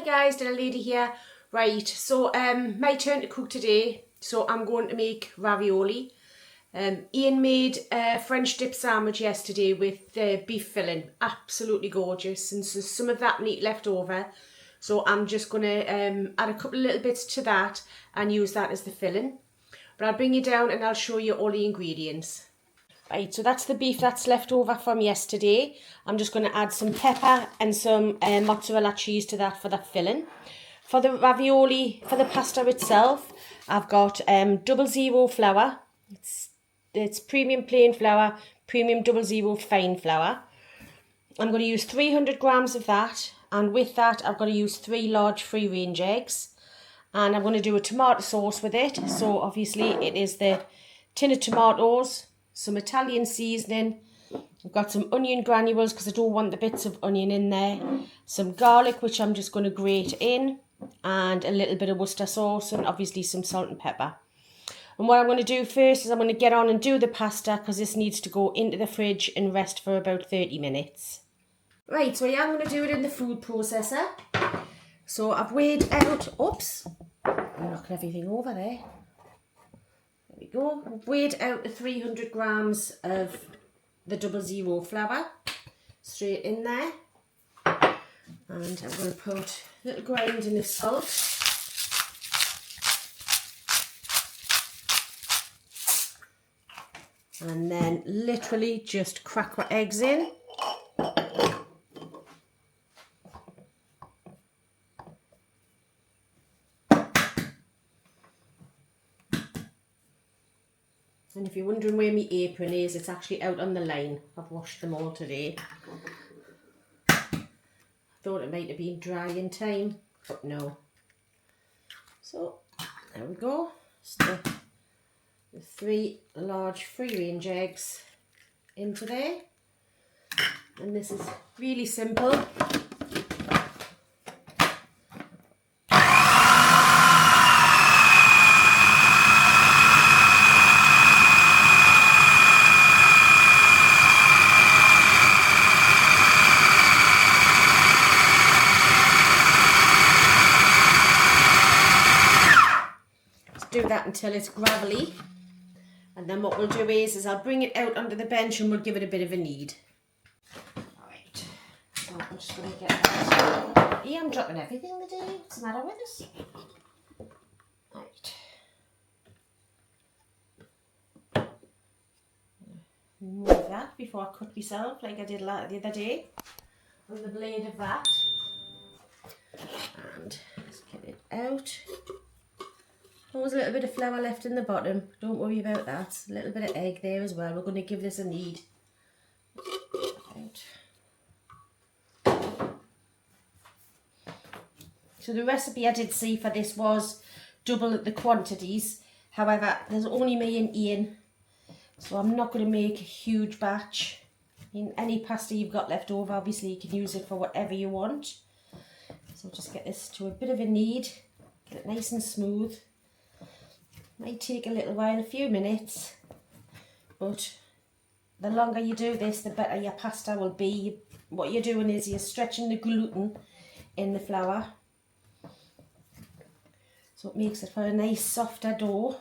Hi guys, Little Lady here. Right, so my turn to cook today. So I'm going to make ravioli. Ian made a French dip sandwich yesterday with beef filling. Absolutely gorgeous. And so some of that meat left over. So I'm just going to add a couple of little bits to that and use that as the filling. But I'll bring you down and I'll show you all the ingredients. Right, so that's the beef that's left over from yesterday. I'm just going to add some pepper and some mozzarella cheese to that for that filling. For the ravioli, for the pasta itself, I've got 00 flour. It's premium plain flour, premium 00 fine flour. I'm going to use 300 grams of that, and with that I've got to use 3 large free range eggs. And I'm going to do a tomato sauce with it. So obviously it is the tin of tomatoes, some Italian seasoning. I've got some onion granules because I don't want the bits of onion in there. Some garlic, which I'm just going to grate in. And a little bit of Worcester sauce and obviously some salt and pepper. And what I'm going to do first is I'm going to get on and do the pasta because this needs to go into the fridge and rest for about 30 minutes. Right, so I am going to do it in the food processor. So I've weighed out, oops, I'm knocking everything over there. There we go. I've weighed out the 300 grams of the 00 flour straight in there. And I'm going to put a little grinding of salt. And then literally just crack my eggs in. And if you're wondering where my apron is, it's actually out on the line. I've washed them all today. Thought it might have been dry in time, but no. So, there we go. Just the 3 large free range eggs into there. And this is really simple. Do that until it's gravelly, and then what we'll do is I'll bring it out onto the bench and we'll give it a bit of a knead. Alright, so I'm just going to get that. Yeah, I'm dropping everything today. What's the matter with us? Right. Remove that before I cut myself like I did the other day on the blade of that. And let's get it out. Always a little bit of flour left in the bottom. Don't worry about that. A little bit of egg there as well. We're going to give this a knead. So the recipe I did see for this was double the quantities. However, there's only me and Ian, so I'm not going to make a huge batch. In any pasta you've got left over, obviously you can use it for whatever you want. So just get this to a bit of a knead. Get it nice and smooth. Might take a little while, a few minutes, but the longer you do this, the better your pasta will be. What you're doing is you're stretching the gluten in the flour, so it makes it for a nice softer dough.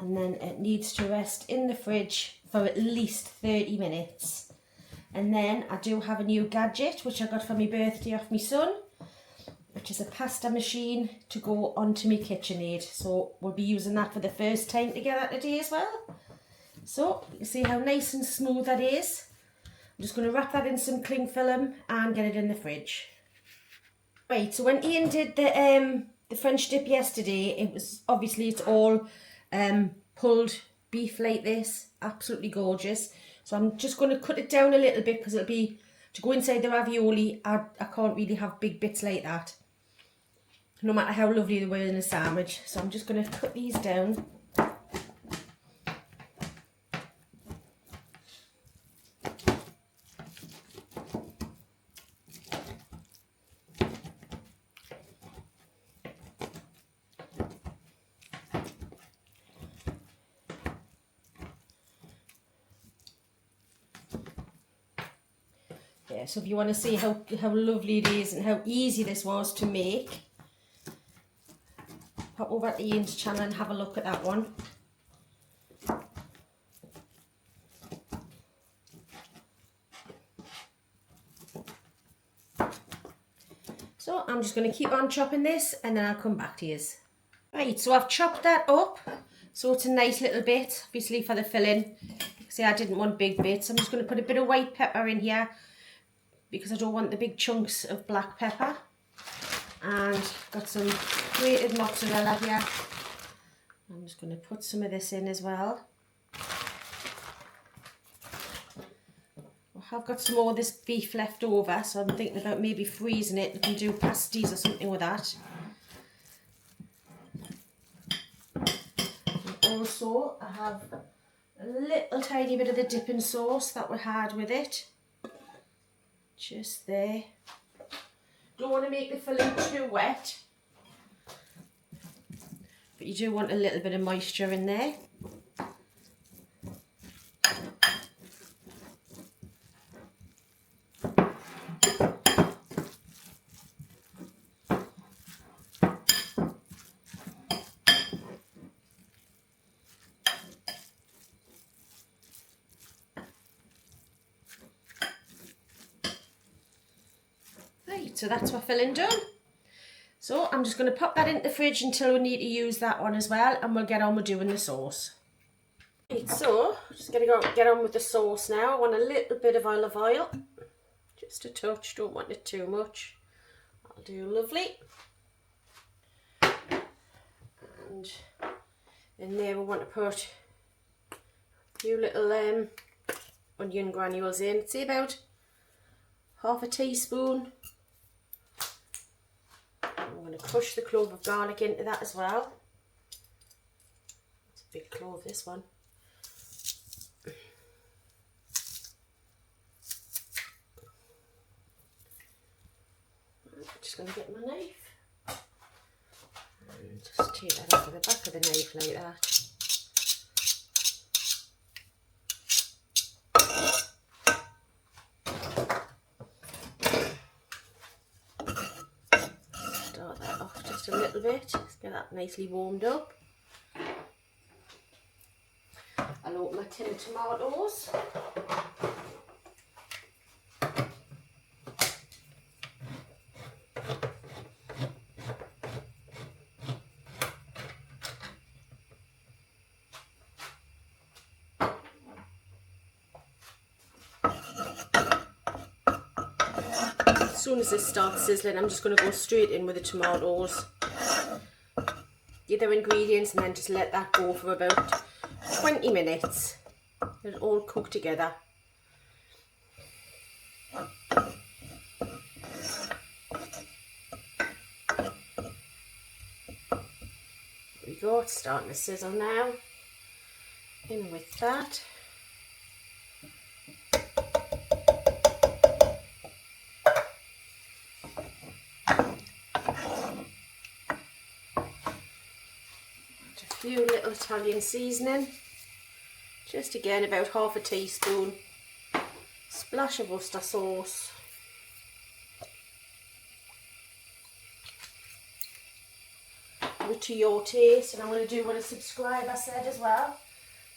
And then it needs to rest in the fridge for at least 30 minutes. And then I do have a new gadget which I got for my birthday off my son, which is a pasta machine to go onto my KitchenAid. So we'll be using that for the first time together today as well. So you can see how nice and smooth that is. I'm just going to wrap that in some cling film and get it in the fridge. Right, so when Ian did the French dip yesterday, it was obviously it's all pulled beef like this, absolutely gorgeous. So I'm just going to cut it down a little bit because it'll be, to go inside the ravioli, I can't really have big bits like that, no matter how lovely they were in a sandwich. So I'm just going to cut these down. Yeah, so if you want to see how lovely it is and how easy this was to make, pop over to Ian's channel and have a look at that one. So I'm just going to keep on chopping this and then I'll come back to you. Right, so I've chopped that up so it's a nice little bit, obviously for the filling. See, I didn't want big bits. I'm just going to put a bit of white pepper in here because I don't want the big chunks of black pepper. And got some grated mozzarella here. I'm just going to put some of this in as well. I've got some more of this beef left over, so I'm thinking about maybe freezing it. You can do pasties or something with that. And also, I have a little tiny bit of the dipping sauce that we had with it. Just there. Don't want to make the filling too wet, but you do want a little bit of moisture in there. So that's my filling done. So I'm just going to pop that into the fridge until we need to use that one as well, and we'll get on with doing the sauce. Right, so just going to get on with the sauce now. I want a little bit of olive oil, just a touch, don't want it too much. That'll do lovely. And in there we want to put a few little onion granules in, say about half a teaspoon. I'm going to crush the clove of garlic into that as well. It's a big clove, this one. I'm just going to get my knife and just take that off of the back of the knife like that. A little bit, just get that nicely warmed up. I'll open my tin of tomatoes. As soon as this starts sizzling, I'm just going to go straight in with the tomatoes, the other ingredients, and then just let that go for about 20 minutes. It'll all cook together. There we go, it's starting to sizzle now. In with that. A few little Italian seasoning, just again about half a teaspoon, splash of Worcester sauce, to your taste, and I'm going to do what a subscriber said as well.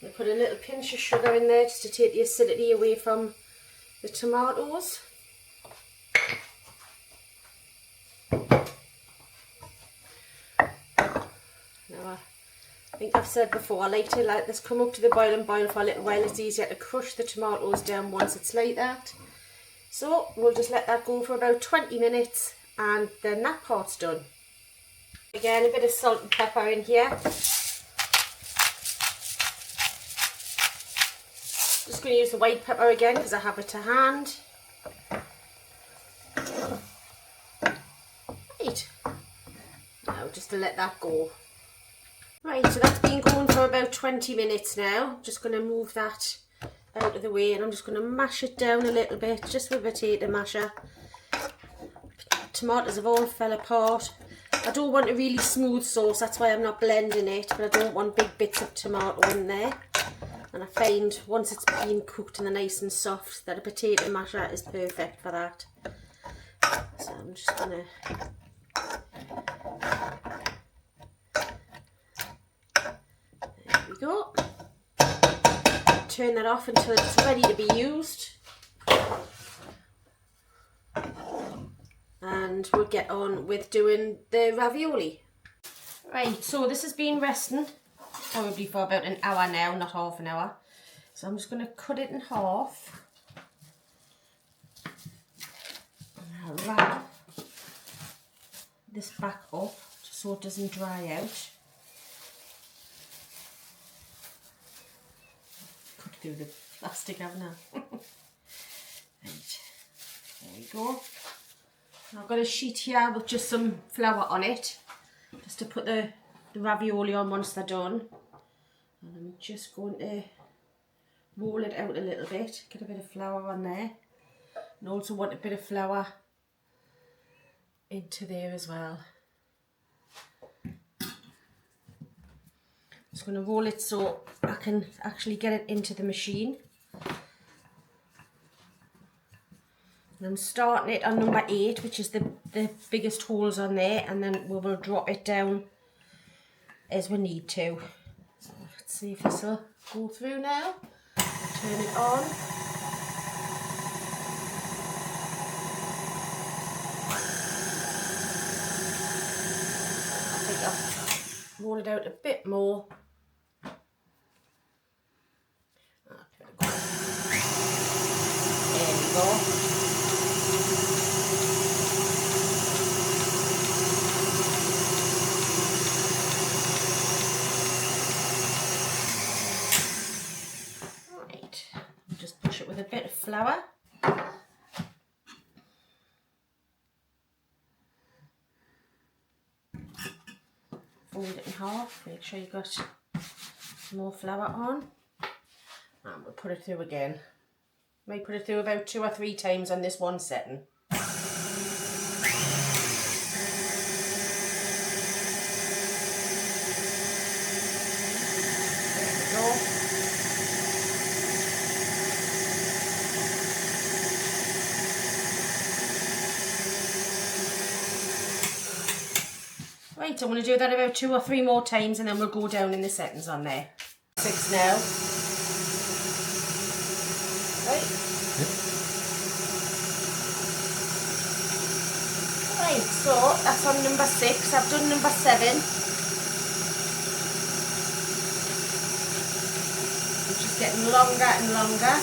I'm going to put a little pinch of sugar in there just to take the acidity away from the tomatoes. Now, I think I've said before, I like to let this come up to the boil and boil for a little while. It's easier to crush the tomatoes down once it's like that. So we'll just let that go for about 20 minutes and then that part's done. Again, a bit of salt and pepper in here. Just going to use the white pepper again because I have it to hand. Right, now just to let that go. Right, so that's been going for about 20 minutes now. I'm just going to move that out of the way and I'm just going to mash it down a little bit, just with a potato masher. Tomatoes have all fell apart. I don't want a really smooth sauce, that's why I'm not blending it, but I don't want big bits of tomato in there. And I find once it's been cooked and they're nice and soft that a potato masher is perfect for that. So I'm just gonna there we go. Turn that off until it's ready to be used. And we'll get on with doing the ravioli. Right, so this has been resting probably for about an hour now, not half an hour. So I'm just going to cut it in half. And I'll wrap this back up just so it doesn't dry out. Cut through the plastic, haven't I? Right, there we go. I've got a sheet here with just some flour on it, just to put the ravioli on once they're done. And I'm just going to roll it out a little bit, get a bit of flour on there, and also want a bit of flour into there as well. Just going to roll it so I can actually get it into the machine. And I'm starting it on number 8, which is the biggest holes on there, and then we will drop it down as we need to. So let's see if this will go through now. Turn it on. I think I'll roll it out a bit more. There we go. Just push it with a bit of flour. Fold it in half, make sure you've got more flour on. And we'll put it through again. Might put it through about 2 or 3 times on this one setting. There we go. Right, I'm going to do that about 2 or 3 more times and then we'll go down in the settings on there. 6 now. Right. Yep. Right, so that's on number 6. I've done number 7. It's just getting longer and longer.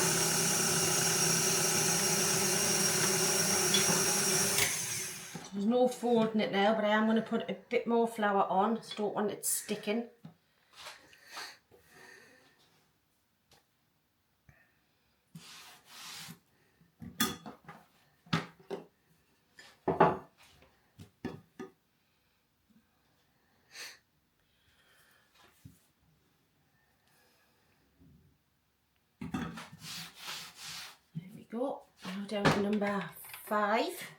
There's no folding it now, but I am going to put a bit more flour on. I don't want it sticking. There we go. Now down to number 5.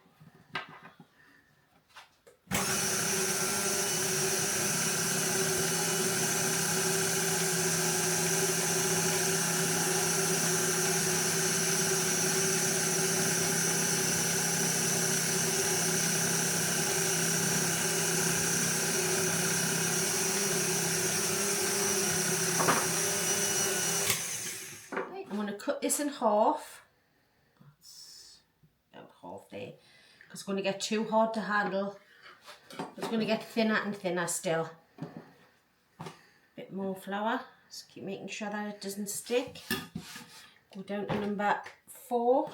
Cut this in half. That's about half there, because it's going to get too hard to handle. It's going to get thinner and thinner still. Bit more flour. Just keep making sure that it doesn't stick. Go down to number 4.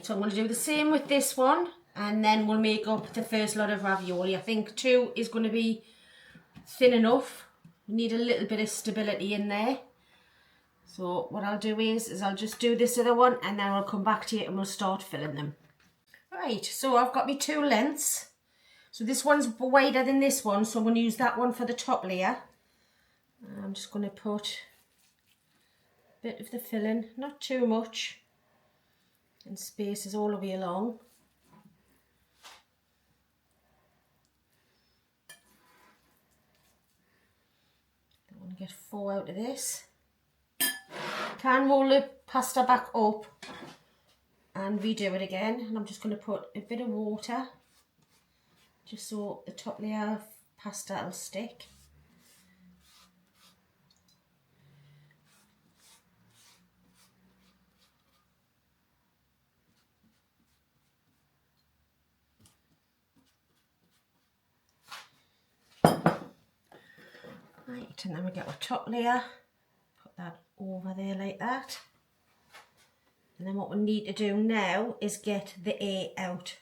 Right, so I'm going to do the same with this one, and then we'll make up the first lot of ravioli. I think 2 is going to be thin enough. We need a little bit of stability in there. So what I'll do is I'll just do this other one, and then I'll come back to you and we'll start filling them. Right, so I've got my 2 lengths. So this one's wider than this one, so I'm going to use that one for the top layer. I'm just going to put a bit of the filling, not too much, and spaces all the way along. Don't want to get 4 out of this. Can roll the pasta back up and redo it again, and I'm just going to put a bit of water just so the top layer of pasta will stick. Right, and then we get our top layer, put that over there like that. And then what we need to do now is get the air out.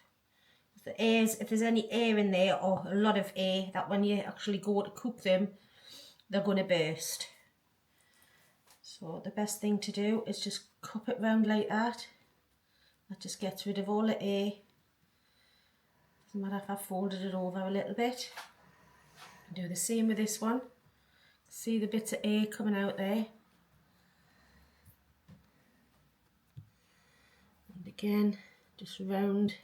The airs, if there's any air in there, or a lot of air, that when you actually go to cook them, they're going to burst. So the best thing to do is just cup it round like that. That just gets rid of all the air. Doesn't matter if I folded it over a little bit. Do the same with this one. See the bits of air coming out there. And again, just round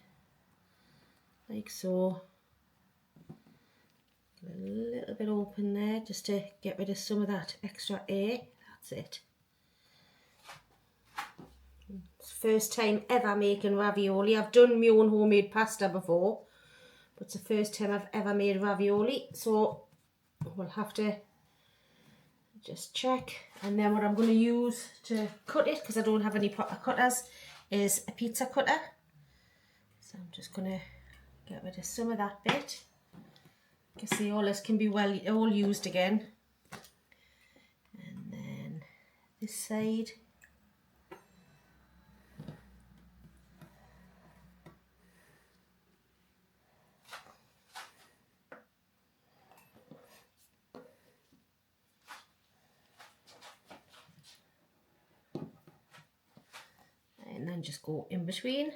like so. A little bit open there just to get rid of some of that extra air. That's it. It's the first time ever making ravioli. I've done my own homemade pasta before, but it's the first time I've ever made ravioli, so we'll have to just check. And then what I'm going to use to cut it, because I don't have any proper cutters, is a pizza cutter. So I'm just going to get rid of some of that bit. You can see all this can be all used again. And then this side. And then just go in between.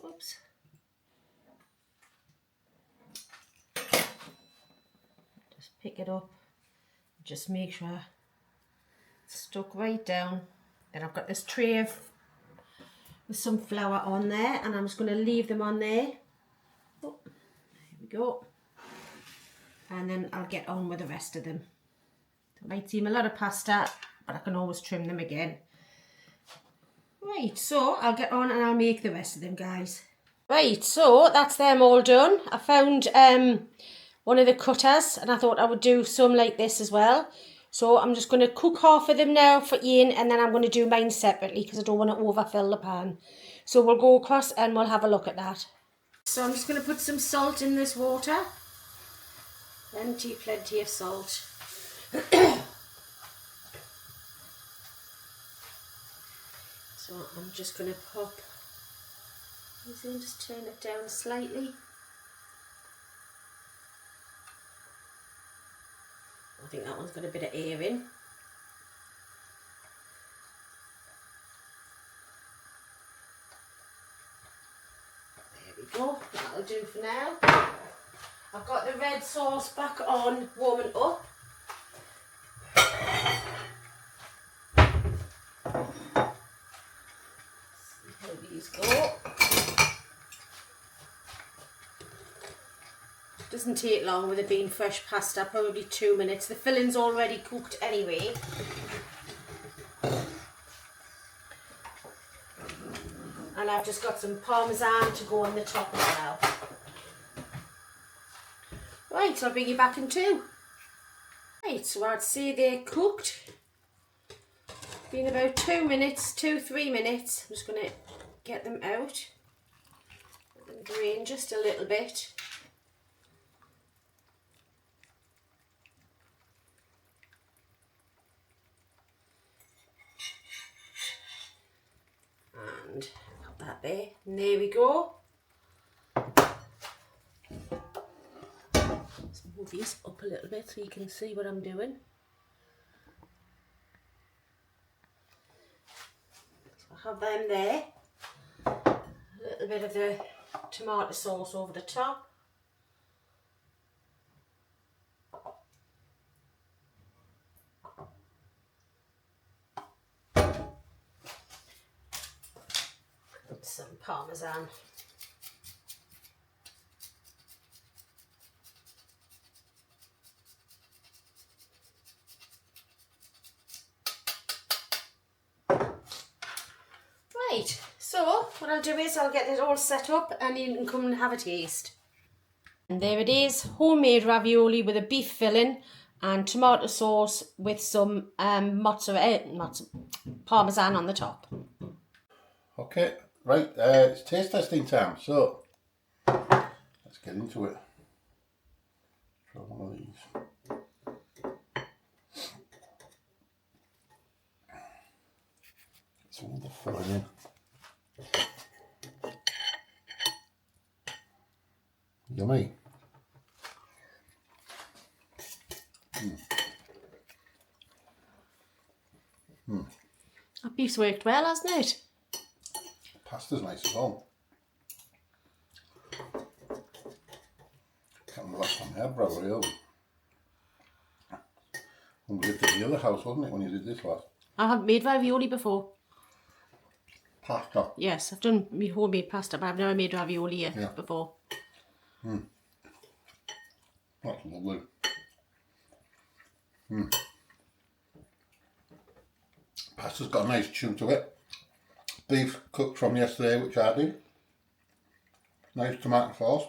Oops. Just pick it up. Just make sure it's stuck right down. Then I've got this tray with some flour on there, and I'm just going to leave them on there. Oh, there we go. And then I'll get on with the rest of them. It might seem a lot of pasta, but I can always trim them again. Right, so I'll get on and I'll make the rest of them, guys. Right, so that's them all done. I found one of the cutters, and I thought I would do some like this as well. So I'm just going to cook half of them now for Ian, and then I'm going to do mine separately because I don't want to overfill the pan. So we'll go across and we'll have a look at that. So I'm just going to put some salt in this water. Plenty of salt. So I'm just going to pop these in, just turn it down slightly. I think that one's got a bit of air in. There we go, that'll do for now. I've got the red sauce back on, warming up. See how these go. Doesn't take long with it being fresh pasta, probably 2 minutes. The filling's already cooked anyway. And I've just got some parmesan to go on the top as well. Right, so I'll bring you back in 2. Right, so I'd say they're cooked. Been about 2 minutes, 2-3 minutes. I'm just going to get them out and drain just a little bit. And there. And there we go. Let's move these up a little bit so you can see what I'm doing. So I have them there. A little bit of the tomato sauce over the top. Some parmesan. Right, so what I'll do is I'll get it all set up and you can come and have a taste. And there it is, homemade ravioli with a beef filling and tomato sauce with some mozzarella, parmesan on the top. Okay, right, it's taste testing time, so let's get into it. Try one of these. It's all the filling in. Yummy. That beef's worked well, hasn't it? Pasta's nice as well. Can't remember last time I had ravioli. When we lived at the other house, wasn't it, when you did this last? I haven't made ravioli before. Pasta. Yes, I've done my homemade pasta, but I've never made ravioli before. That's lovely. Pasta's got a nice chew to it. Beef cooked from yesterday, which I did. Nice tomato sauce.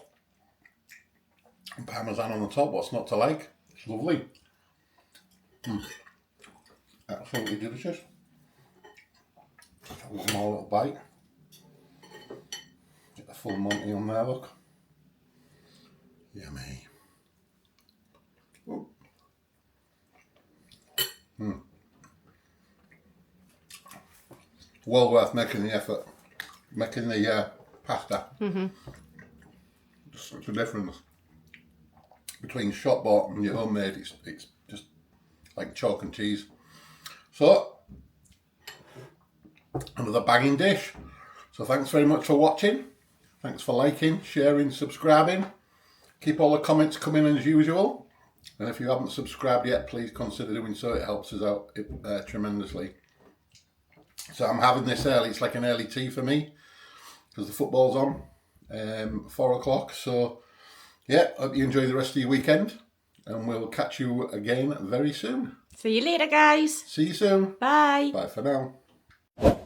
And parmesan on the top, what's not to like? It's lovely. Absolutely delicious. Let's have one more little bite. Get the full Monty on there, look. Yummy. Well worth making the effort, making the pasta. Just such a difference between shop bought and your homemade. It's just like chalk and cheese. So another banging dish. So thanks very much for watching. Thanks for liking, sharing, subscribing. Keep all the comments coming as usual. And if you haven't subscribed yet, please consider doing so. It helps us out tremendously. So I'm having this early. It's like an early tea for me because the football's on 4 o'clock. So yeah, hope you enjoy the rest of your weekend and we'll catch you again very soon. See you later, guys. See you soon. Bye. Bye for now.